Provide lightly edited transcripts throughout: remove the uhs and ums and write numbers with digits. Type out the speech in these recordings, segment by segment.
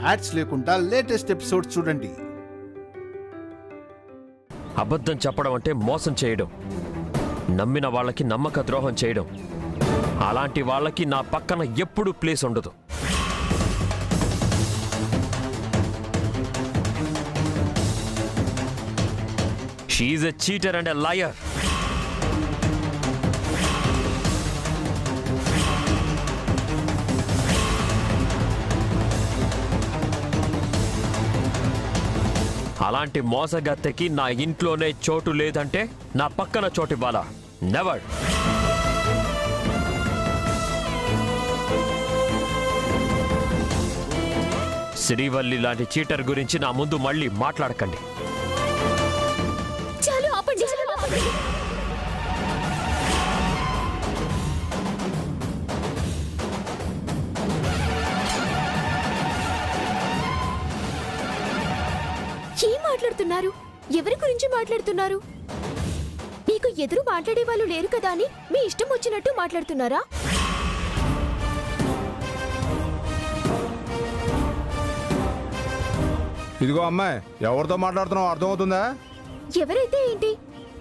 Ads లేకుండా latest episodes చూడండి. అబద్ధం చెప్పడం అంటే మోసం చేయడం, నమ్మిన వాళ్ళకి నమ్మక ద్రోహం చేయడం. అలాంటి వాళ్ళకి నా పక్కన ఎప్పుడూ ప్లేస్ ఉండదు. She is a cheater and a liar. అలాంటి మోసగత్తెకి నా ఇంట్లోనే చోటు లేదంటే నా పక్కన చోటివ్వాలా? నెవర్. శ్రీవల్లి లాంటి చీటర్ గురించి నా ముందు మళ్ళీ మాట్లాడకండి. ఏం మాట్లాడుతున్నారు? ఎవరి గురించి మాట్లాడుతున్నారు? మీకు ఎదురు మాట్లాడే వాళ్ళు లేరు కదా అని మీ ఇష్టం వచ్చినట్టు మాట్లాడుతున్నారా? ఇదిగో అమ్మాయి, ఎవరితో మాట్లాడుతున్నావు అర్థమవుతుందా? ఎవరైతే ఏంటి,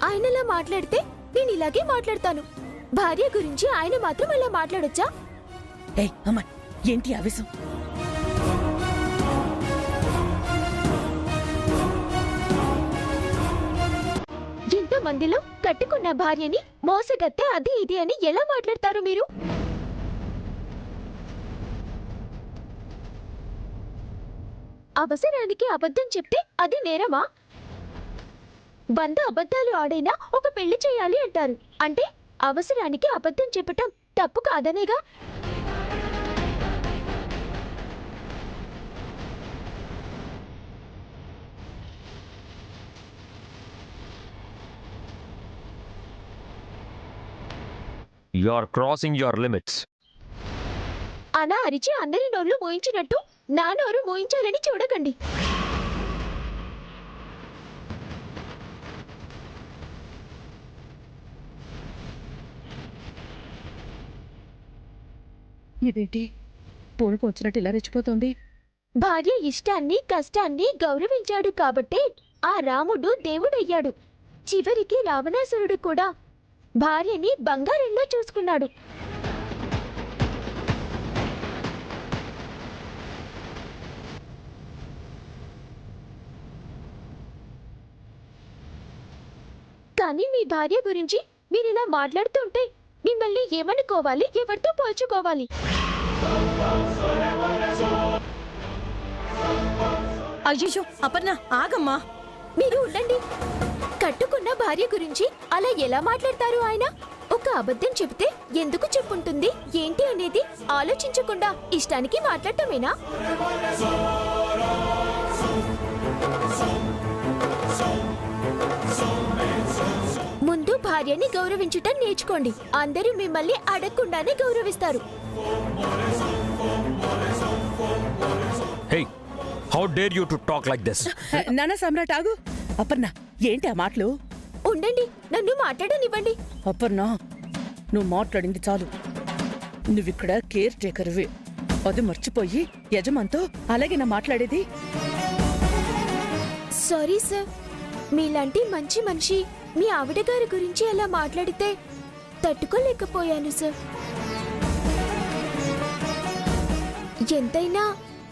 ఆయనలా మాట్లాడితే నేను ఇలాగే మాట్లాడతాను. భార్య గురించి ఆయన మాత్రం అలా మాట్లాడొచ్చా? ఏయ్ అమ్మాయి, ఏంటి ఆవేశం? మందిలో కట్టుకున్న భార్యని మోసగత్తె అది ఇది అని ఎలా మాట్లాడతారు మీరు? అవసరానికి అబద్ధం చెప్తే అది నేరమా? 100 అబద్ధాలు ఆడైనా ఒక పెళ్లి చేయాలి అంటారు. అంటే అవసరానికి అబద్ధం చెప్పటం తప్పు కాదనేగా? You are crossing your limits. అలా అరిచి అందరి నోళ్ళు మోయించినట్టు నా నోరు మోయించాలని చూడకండి. ఇదేంటి పూలకు వచ్చినట్టు ఇలా రెచ్చిపోతుంది? భార్య ఇష్టాన్ని కష్టాన్ని గౌరవించాడు కాబట్టే ఆ రాముడు దేవుడయ్యాడు. చివరికి రావణాసురుడు కూడా భార్యని బంగారంలో చూసుకున్నాడు. కానీ మీ భార్య గురించి మీరు ఇలా మాట్లాడుతుంటే మిమ్మల్ని ఏమనుకోవాలి, ఎవరితో పోల్చుకోవాలి? అయ్యో అపర్ణ, ఆగమ్మా. మీరు ఉండండి. కట్టుకున్న భార్య గురించి అలా ఎలా మాట్లాడతారు ఆయన? ఒక అబద్ధం చెబితే ఎందుకు చెప్పుంటుంది ఏంటి అనేది ఆలోచించకుండా ఇష్టానికి మాట్లాడటమేనా? ముందు భార్యని గౌరవించటం నేర్చుకోండి. అందరూ మిమ్మల్ని అడగకుండానే గౌరవిస్తారు. Hey, how dare you to talk like this? నానా సమ్రాట్, ఆగు. అపర్ణ, ఏంటి ఆ మాటలు? ఉండండి, నన్ను మాట్లాడనివ్వండి. అపర్ణ, నువ్వు మాట్లాడింది చాలు. నువ్విక్కడ కేర్ టేకర్వే. అది మర్చిపోయి యజమాన్తో అలాగే నా మాట్లాడేది? సారీ సార్, మీలాంటి మంచి మనిషి మీ ఆవిడ గారి గురించి అలా మాట్లాడితే తట్టుకోలేకపోయాను సార్. ఎంతైనా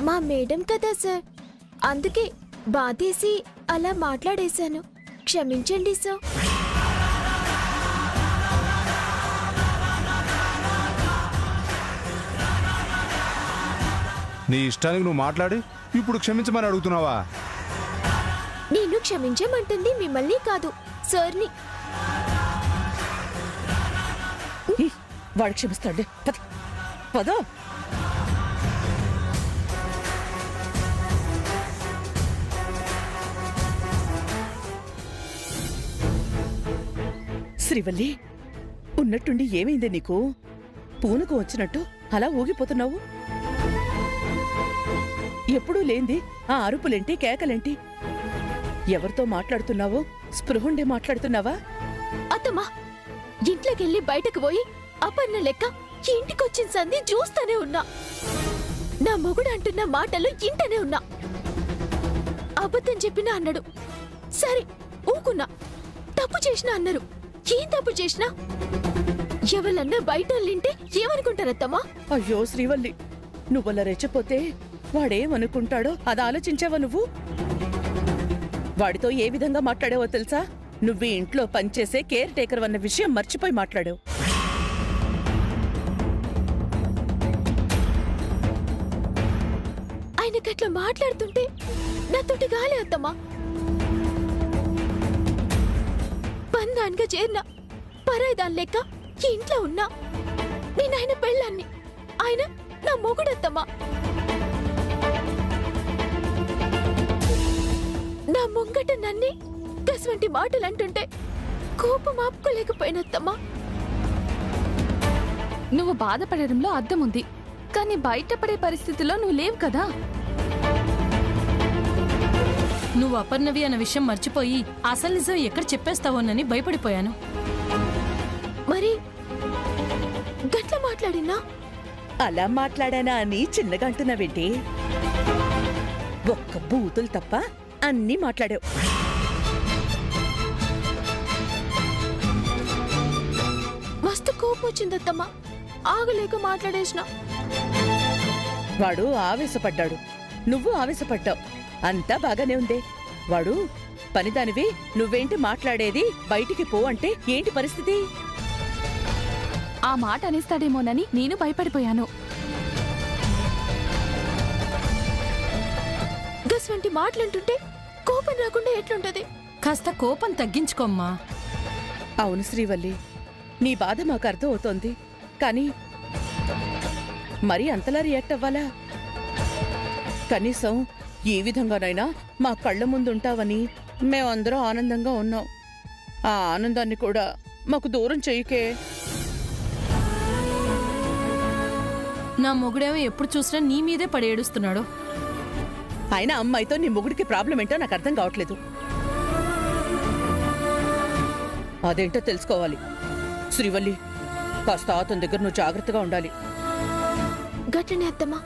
మా మేడం కదా సార్, అందుకే బాధేసి అలా మాట్లాడేశాను. క్షమించండి సార్. నీ ఇష్టానికి నువ్వు మాట్లాడి ఇప్పుడు క్షమించమని అడుగుతున్నావా? నేను క్షమించమంటుంది మిమ్మల్ని కాదు, సార్ని. వాడు క్షమిస్తాడు. పద పద. శ్రీవల్లి, ఉన్నట్టుండి ఏమైంది నీకు? పూనకు వచ్చినట్టు అలా ఊగిపోతున్నావు. ఎప్పుడూ లేంది ఆ అరుపులేంటి, కేకలేంటి? ఎవరితో మాట్లాడుతున్నావో స్పృహుండే మాట్లాడుతున్నావా? అత్తమ్మా, ఇంట్లోకెళ్ళి బయటకు పోయి అపర్ణ లెక్క ఇంటికొచ్చిన సంధి చూస్తానే ఉన్నా. నా మొగుడు అంటున్న మాటలు ఇంటనే ఉన్నా. అబద్ధం చెప్పినా అన్నాడు. సరే ఊకున్నా. తప్పు చేసినా అన్నారు. ఏం తప్పు చేసినా? ఎవరన్నా బయట వింటే ఏమనుకుంటారత్తమ్మా? అయ్యో శ్రీవల్లి, నువ్వలా రెచ్చిపోతే వాడేమనుకుంటాడో అది ఆలోచించావా నువ్వు? వాడితో ఏ విధంగా మాట్లాడావో తెలుసా? నువ్వు ఇంట్లో పనిచేసే కేర్ టేకర్ అన్న విషయం మర్చిపోయి మాట్లాడావు. ఆయనకట్లా మాట్లాడుతుంటే నాతోటి గాలి అత్తమ్మా. బంధాన్గా చేరిన పరాయిదాన్ లెక్క ఈ ఇంట్లో ఉన్నా. నేను ఆయన పెళ్ళాన్ని, ఆయన నా మొగుడత్తమ్మా. నా ముంగట నన్నే గసవంటి మాటలు అంటుంటే కోపం ఆపుకోలేకపోయినత్తమ్మా. నువ్వు బాధపడడంలో అర్థం ఉంది, కానీ బయటపడే పరిస్థితిలో నువ్వు లేవు కదా. నువ్వు అపర్ణవి అన్న విషయం మర్చిపోయి అసలు నిజం ఎక్కడ చెప్పేస్తావోనని భయపడిపోయాను. మరి గట్ల మాట్లాడినా? అలా మాట్లాడానా అని చిన్నగా అంటున్నావేంటి? ఒక్క బూతులు తప్ప అన్నీ మాట్లాడావు. మస్తు కోపం వచ్చిందత్తమ్మా. ఆగలేక మాట్లాడేసిన. వాడు ఆవేశపడ్డాడు, నువ్వు ఆవేశపడ్డావు. అంతా బాగానే ఉందే. వాడు పనిదానివి, నువ్వేంటి మాట్లాడేది, బయటికి పో అంటే ఏంటి పరిస్థితి? ఆ మాట అనేస్తాడేమోనని నేను భయపడిపోయాను. గస్వంటి మాటలంటుంటే కోపం రాకుండా ఎట్లుంటది? కాస్త కోపం తగ్గించుకోమ్మా. అవును శ్రీవల్లి, నీ బాధ మాకు అర్థం అవుతోంది, కానీ మరీ అంతలా రియాక్ట్ అవ్వాలా? కనీసం ఈ విధంగానైనా మా కళ్ళ ముందుంటావని మేమందరం ఆనందంగా ఉన్నాం. ఆ ఆనందాన్ని కూడా మాకు దూరం చెయ్యకే. నా మొగుడేమో ఎప్పుడు చూసినా నీ మీదే పడి ఏడుస్తున్నాడు. అయినా అమ్మాయితో నీ మొగుడికి ప్రాబ్లం ఏంటో నాకు అర్థం కావట్లేదు. అదేంటో తెలుసుకోవాలి. శ్రీవల్లి, కాస్త అతని దగ్గర నువ్వు జాగ్రత్తగా ఉండాలి. గట్లనే అత్తమ్మా.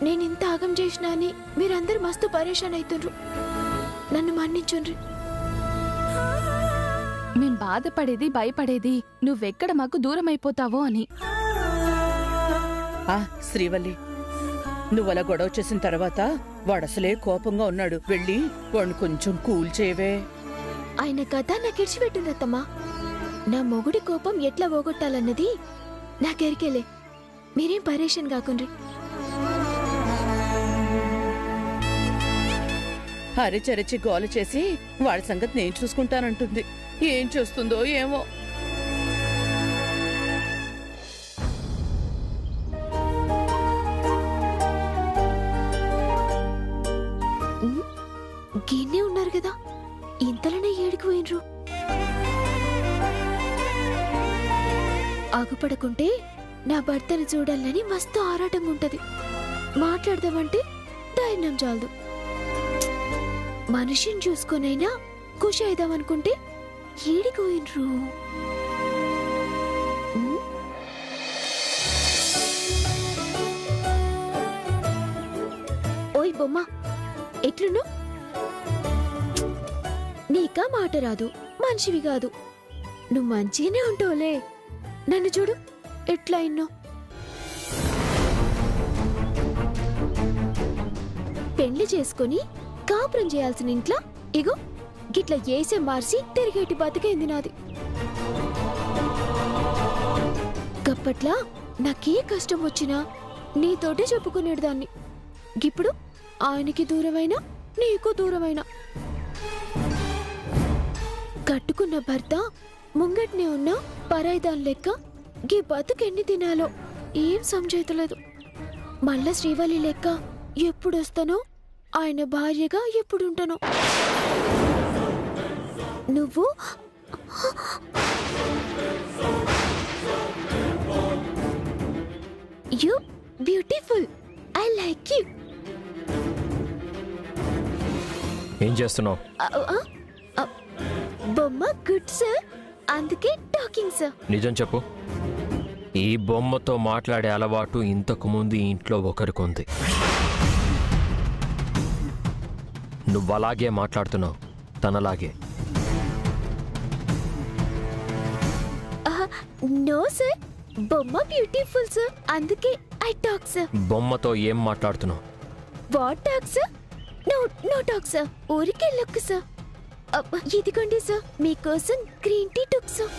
నేనింత ఆగం చేసినా అని మీరందరూ మస్తు పరేషాన్ అవుతుండ్రు. నన్ను మన్నించుండ్రి. మేం బాధపడేది భయపడేది నువ్వెక్కడ మాకు దూరం అయిపోతావో అని. శ్రీవల్లి, నువ్వలా గొడవ చేసిన తర్వాత వాడసలే కోపంగా ఉన్నాడు. వెళ్ళి వాడిని కొంచెం కూల్ చేయవే. ఆయన కథ నాకు ఇడిచిపెట్టింది అత్తమ్మా. నా మొగుడి కోపం ఎట్లా పోగొట్టాలన్నది నాకెరికేలే. మీరేం పరేషాన్ కాకుండ్రి. అరిచరిచి గోల చేసి వాడి సంగతి నేను చూసుకుంటానంటుంది. ఏం చేస్తుందో ఏమో. గిన్నే ఉన్నారు కదా, ఇంతలోనే ఏడికి పోయినరు. ఆగుపడకుంటే నా భర్తను చూడాలని మస్తు ఆరాటంగా ఉంటది. మాట్లాడదామంటే ధైర్యం చాలదు. మనిషిని చూసుకొనైనా ఖుషి అయిదామనుకుంటే ఏడికి పోయినరు. ఓయ్ బొమ్మ, ఎట్లును? నీకా మాట రాదు, మనిషివి కాదు. నువ్వు మంచిగానే ఉంటావులే. నన్ను చూడు ఎట్లా ఇన్నో. పెళ్లి చేసుకుని కాపురం చేయాల్సిన ఇంట్లో ఇగో గిట్ల ఏసే మార్చి తిరిగేటి బతికైంది నాది. గప్పట్లా నాకే కష్టం వచ్చినా నీతోటే చెప్పుకునేదాన్ని. ఇప్పుడు ఆయనకి దూరమైనా నీకు దూరమైనా. కట్టుకున్న భర్త ముంగట్నే ఉన్న పరాయిదాన్ లెక్క గీ బతుకెన్ని తినాలో ఏం సంజాయితలేదు. మళ్ళా శ్రీవల్లి లెక్క ఎప్పుడొస్తానో, ఆయన భార్యగా ఎప్పుడుంటానో. నువ్వు you beautiful. I like you. ఏం చేస్తున్నావు? బొమ్మ గుడ్ సార్, అందుకే టాకింగ్ సార్. నిజం చెప్పు, ఈ బొమ్మతో మాట్లాడే అలవాటు ఇంతకుముందు ఈ ఇంట్లో ఒకరికుంది. నువ్వలాగే మాట్లాడుతున్నావు, తనలాగే. నో సార్, బొమ్మ బ్యూటిఫుల్ సార్, అందుకే ఐ టాక్ సార్. బొమ్మతో ఏం మాట్లాడుతున్నావు? What talk sir? No talk sir, ఊరికే లుక్ సార్. ఇదిగోండి సార్, మీకోసం గ్రీన్ టీ టుక్ సార్.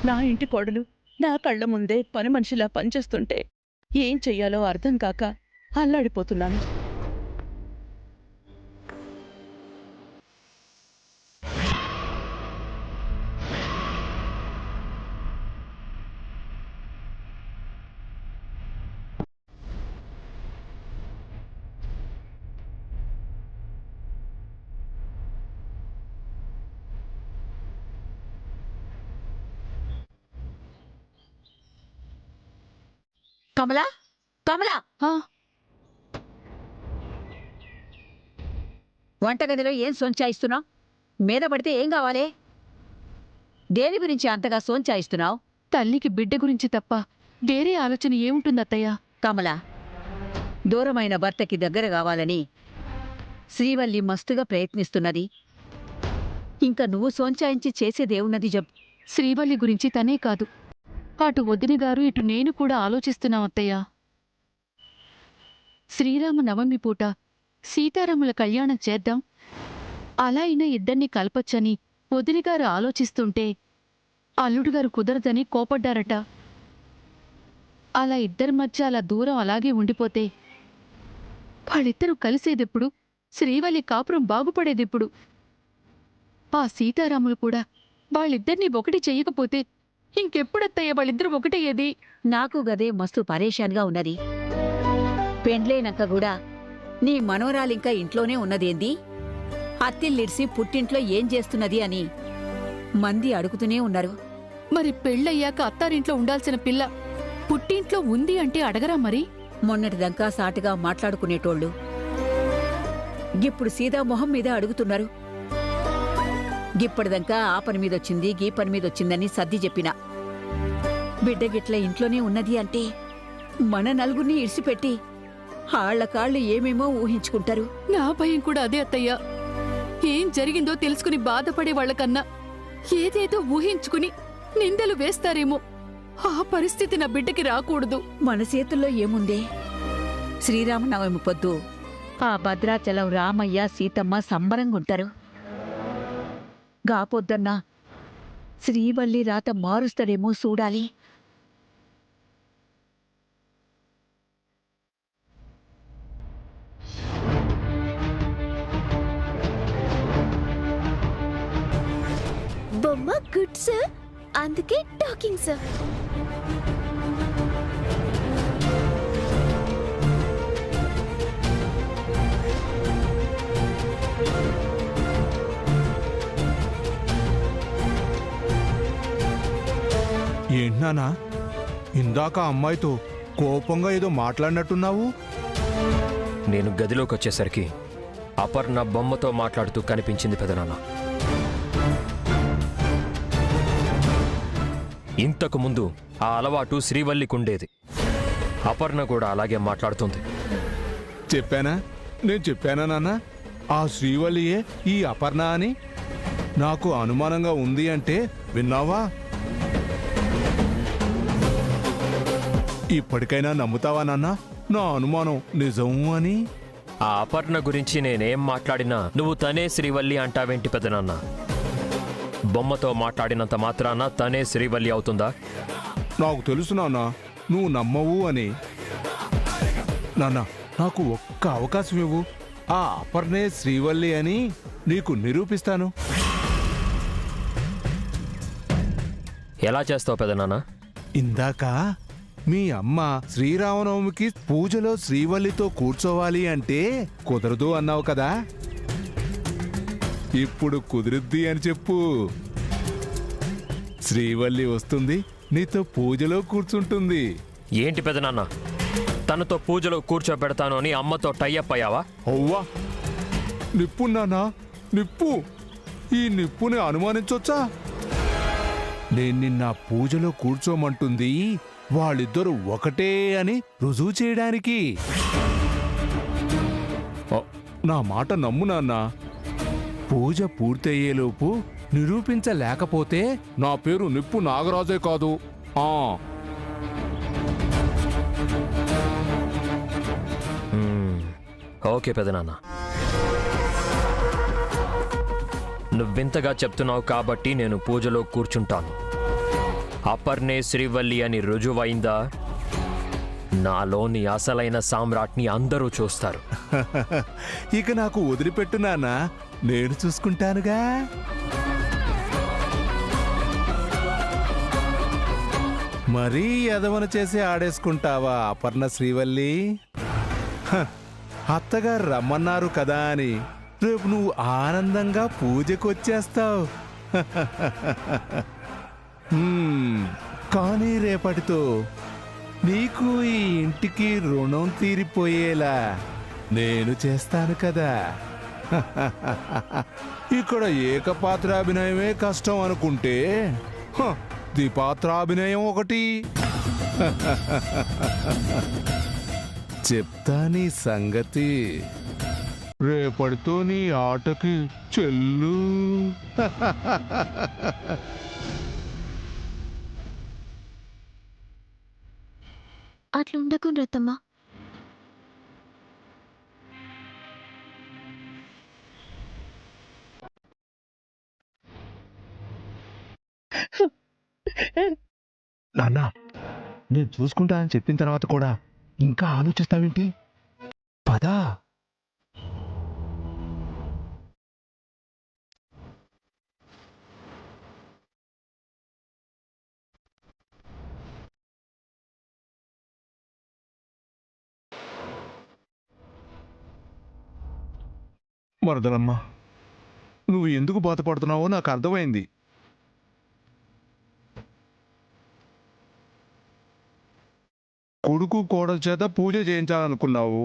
నా ఇంటి కోడలు నా కళ్ళ ముందే పని మనిషిలా పనిచేస్తుంటే ఏం చెయ్యాలో అర్థం కాక అల్లాడిపోతున్నాను. కమలా, కమలా, వంటగదిలో ఏం సోంచాయిస్తున్నావు? మీద పడితే ఏం కావాలి? దేని గురించి అంతగా సోంచాయిస్తున్నావు? తల్లికి బిడ్డ గురించి తప్ప వేరే ఆలోచన ఏముంటుంది అత్తయ్య? కమలా, దూరమైన భర్తకి దగ్గర కావాలని శ్రీవల్లి మస్తుగా ప్రయత్నిస్తున్నది. ఇంకా నువ్వు సోంచాయించి చేసేదేమున్నది చెప్పు. శ్రీవల్లి గురించి తనే కాదు, అటు వదిన గారు ఇటు నేను కూడా ఆలోచిస్తున్నాం అత్తయ్య. శ్రీరామ నవమి పూట సీతారాముల కళ్యాణం చేద్దాం, అలా అయినా ఇద్దరినీ కలపొచ్చని వదినగారు ఆలోచిస్తుంటే అల్లుడుగారు కుదరదని కోపడ్డారట. అలా ఇద్దరి మధ్య అలా దూరం అలాగే ఉండిపోతే వాళ్ళిద్దరూ కలిసేదెప్పుడు? శ్రీవల్లి కాపురం బాగుపడేదెప్పుడు? ఆ సీతారాములు కూడా వాళ్ళిద్దరినీ ఒకటి చెయ్యకపోతే ఇంకెప్పుడత్తయ్య వాళ్ళిద్దరూ ఒకటయ్యేది? నాకు గదే మస్తు పరేషాన్గా ఉన్నది. పెండ్లైనాక కూడా నీ మనవరాలింకా ఇంట్లోనే ఉన్నదేంది? అత్తిల్లిడిసి పుట్టింట్లో ఏం చేస్తున్నది అని మంది అడుగుతూనే ఉన్నారు. మరి పెళ్ళయ్యాక అత్తారింట్లో ఉండాల్సిన పిల్ల పుట్టింట్లో ఉంది అంటే అడగరా మరి? మొన్నటిదంకా సాటుగా మాట్లాడుకునేటోళ్ళు గిప్పుడు సీదా మొహం మీద అడుగుతున్నారు. గిప్పటిదంకా ఆ పని మీదొచ్చింది, గీ పని మీదొచ్చిందని సర్ది చెప్పిన. బిడ్డ గిట్ల ఇంట్లోనే ఉన్నది అంటే మన నలుగురిని ఇడిసిపెట్టి ఆళ్ల కాళ్ళు ఏమేమో ఊహించుకుంటారు. నా భయం కూడా అదే అత్తయ్య. ఏం జరిగిందో తెలుసుకుని బాధపడే వాళ్ళకన్నా ఏదేదో ఊహించుకుని నిందలు వేస్తారేమో. ఆ పరిస్థితి నా బిడ్డకి రాకూడదు. మన చేతుల్లో ఏముందే? శ్రీరామనవమి పొద్దు ఆ భద్రాచలం రామయ్య సీతమ్మ సంబరంగుంటారు. గాపొద్దన్నా శ్రీవల్లి రాత మారుస్తాడేమో చూడాలి. బొమ్మ గుడ్ సార్, అందుకే టాకింగ్ సార్. ఏంటన్నా ఇందాక అమ్మాయితో కోపంగా ఏదో మాట్లాడినట్టున్నావు? నేను గదిలోకి వచ్చేసరికి అపర్ణ బొమ్మతో మాట్లాడుతూ కనిపించింది పెదనాన్న. ఇంతకు ముందు ఆ అలవాటు శ్రీవల్లికుండేది. అపర్ణ కూడా అలాగే మాట్లాడుతుంది. చెప్పానా? నేను చెప్పానా నాన్న ఆ శ్రీవల్లియే ఈ అపర్ణ అని? నాకు అనుమానంగా ఉంది అంటే విన్నావా? ఇప్పటికైనా నమ్ముతావా నాన్న నా అనుమానం నిజం అని? ఆ అపర్ణ గురించి నేనేం మాట్లాడినా నువ్వు తనే శ్రీవల్లి అంటావేంటి పెదనాన్న? బొమ్మతో మాట్లాడినంత మాత్రాన తనే శ్రీవల్లి అవుతుందా? నాకు తెలుసు నాన్న నువ్వు నమ్మవు అని. నాన్న నాకు ఒక్క అవకాశం ఇవ్వు, ఆ అపర్ణే శ్రీవల్లి అని నీకు నిరూపిస్తాను. ఎలా చేస్తావు పెదనాన్న? ఇందాక మీ అమ్మ శ్రీరామనవమికి పూజలో శ్రీవల్లితో కూర్చోవాలి అంటే కుదరదు అన్నావు కదా, ఇప్పుడు కుదురుద్ది అని చెప్పు. శ్రీవల్లి వస్తుంది, నీతో పూజలో కూర్చుంటుంది. ఏంటి పెదనాన్న, తనతో పూజలో కూర్చోబెడతాను అని అమ్మతో టైఅప్ అయ్యావా? అవ్వా, నిప్పు నాన్నా, నిప్పు. ఈ నిప్పుని అనుమానించొచ్చా? నేను నిన్న పూజలో కూర్చోమంటుంది వాళ్ళిద్దరూ ఒకటే అని రుజువు చేయడానికి. నా మాట నమ్ము నాన్నా. పూజ పూర్తయ్యేలోపు నిరూపించలేకపోతే నా పేరు నిప్పు నాగరాజే కాదు. ఓకే పెదనాన్న, నువ్వింతగా చెప్తున్నావు కాబట్టి నేను పూజలో కూర్చుంటాను. అపర్నే శ్రీవల్లి అని రుజువైందా, నాలోని అసలైన సామ్రాట్ని అందరూ చూస్తారు. ఇక నాకు వదిలిపెట్టు నాన్నా, నేను చూసుకుంటానుగా. మరీ ఎదవన చేసి ఆడేసుకుంటావా అపర్ణ శ్రీవల్లి? అత్తగారు రమ్మన్నారు కదా అని రేపు నువ్వు ఆనందంగా పూజకొచ్చేస్తావు. కానీ రేపటితో నీకు ఈ ఇంటికి రుణం తీరిపోయేలా నేను చేస్తాను కదా. ఇక్కడ ఏకపాత్రాభినయమే కష్టం అనుకుంటే ద్విపాత్రాభినయం ఒకటి. చెప్తా నీ సంగతి. రేపటితో నీ ఆటకి చెల్లు. అట్లుండకు రతమ్మ. నాన్న, నేను చూసుకుంటానని చెప్పిన తర్వాత కూడా ఇంకా ఆలోచిస్తావేంటి? పదా. మరదలమ్మ, నువ్వు ఎందుకు బాధపడుతున్నావో నాకు అర్థమైంది. కొడుకు కోడల చేత పూజ చేయించాలనుకున్నావు,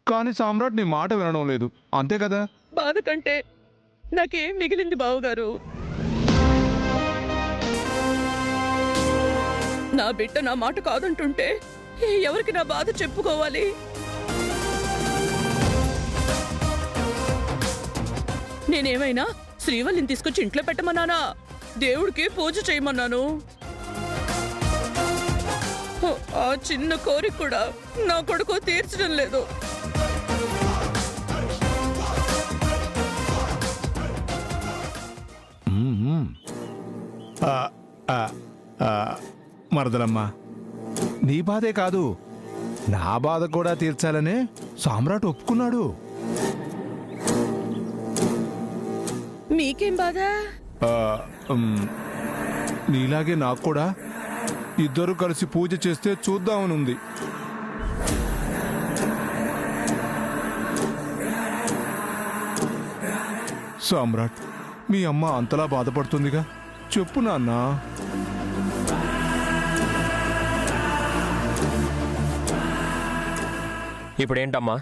కానీ సామ్రాట్ నీ మాట వినడం లేదు, అంతే కదా? బాధ కంటే నాకేం మిగిలింది బావుగారు? నా బిడ్డ నా మాట కాదంటుంటే ఎవరికి నా బాధ చెప్పుకోవాలి? నేనేమైనా శ్రీవల్లిని తీసుకొచ్చి ఇంట్లో పెట్టమన్నానా? దేవుడికి పూజ చేయమన్నాను. ఆ చిన్న కోరిక కూడా నా కొడుకు తీర్చడం లేదు. మరదలమ్మ, నీ బాధే కాదు, నా బాధ కూడా తీర్చాలనే సామ్రాట్ ఒప్పుకున్నాడు. మీకేం బాధ? నీలాగే నాకు కూడా ఇద్దరు కలిసి పూజ చేస్తే చూద్దామనుంది. సామ్రాట్, మీ అమ్మ అంతలా బాధపడుతుందిగా, చెప్పు నాన్నా. ఇప్పుడేంటమ్మా,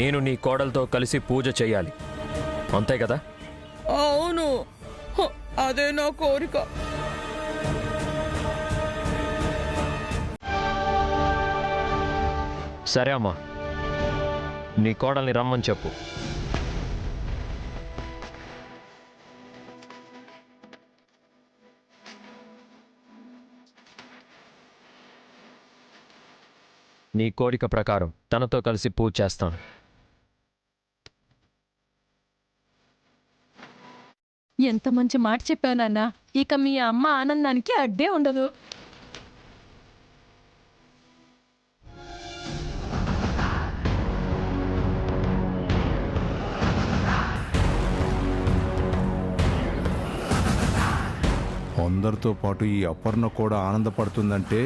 నేను నీ కోడలతో కలిసి పూజ చెయ్యాలి, అంతే కదా? అవును, అదే నా కోరిక. సరే అమ్మా, నీ కోడల్ని రమ్మని చెప్పు. నీ కోరిక ప్రకారం తనతో కలిసి పూజ చేస్తాను. ఎంత మంచి మాట చెప్పావు నాన్న. ఇక మీ అమ్మ ఆనందానికి అడ్డే ఉండదు. అందరితో పాటు ఈ అపర్ణ కూడా ఆనందపడుతుందంటే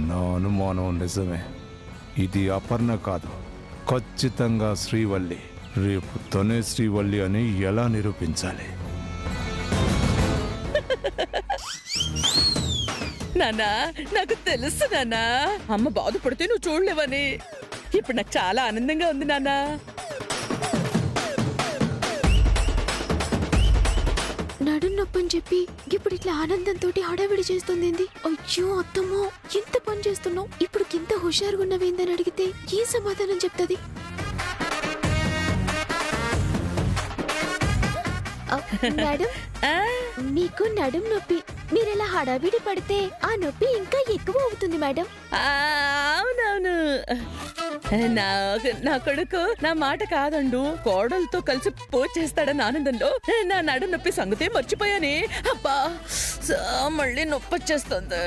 నా అనుమానం నిజమే. ఇది అపర్ణ కాదు, ఖచ్చితంగా శ్రీవల్లి. రేపు తనే శ్రీవల్లి అని ఎలా నిరూపించాలి? నానా, నాకు తెలుసు నానా, అమ్మ బాధపడితే నువ్వు చూడలేవని. ఇప్పుడు నాకు చాలా ఆనందంగా ఉంది నానా. నడుం నొప్పని చెప్పి ఇప్పుడు ఇట్లా ఆనందంతో హడావిడి చేస్తుంది. అయ్యో అత్తమ్మో, ఎంత పని చేస్తున్నావు, ఇప్పుడు ఇంత హుషారుగా ఉన్నవేందని అడిగితే ఏ సమాధానం చెప్తుంది? మేడం, మీకు నడుం నొప్పి, మీరెలా హడావిడి పడితే ఆ నొప్పి ఇంకా ఎక్కువ అవుతుంది మేడం. అవునవును, నా కొడుకు నా మాట కాదండు, కోడలతో కలిసి పూజ చేస్తాడన్న ఆనందంలో నా నడు నొప్పి సంగతే మర్చిపోయానే. అబ్బా, మళ్ళీ నొప్పి వచ్చేస్తుంది.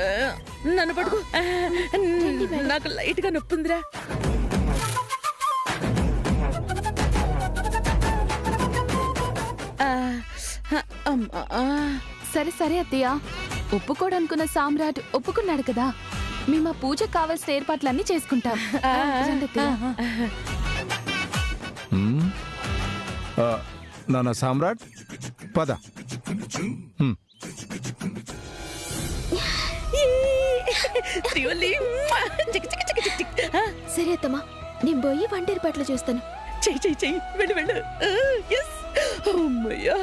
నన్ను పడుకో, నాకు లైట్ గా నొప్పి ఉందిరా. సరే సరే అత్తయ్య, ఒప్పుకోడనుకున్న సామ్రాట్ ఒప్పుకున్నాడు కదా, మేము ఆ పూజకు కావాల్సిన ఏర్పాట్లన్నీ చేసుకుంటాం. రండి అత్తయ్య. నాన్న సామ్రాట్, పద. సరే అత్తమ్మా, నేను పోయి వంట ఏర్పాట్లు చేస్తాను. చెయ్యి చెయ్యి చెయ్యి, వెళ్ళు వెళ్ళు. అమ్మయ్యా,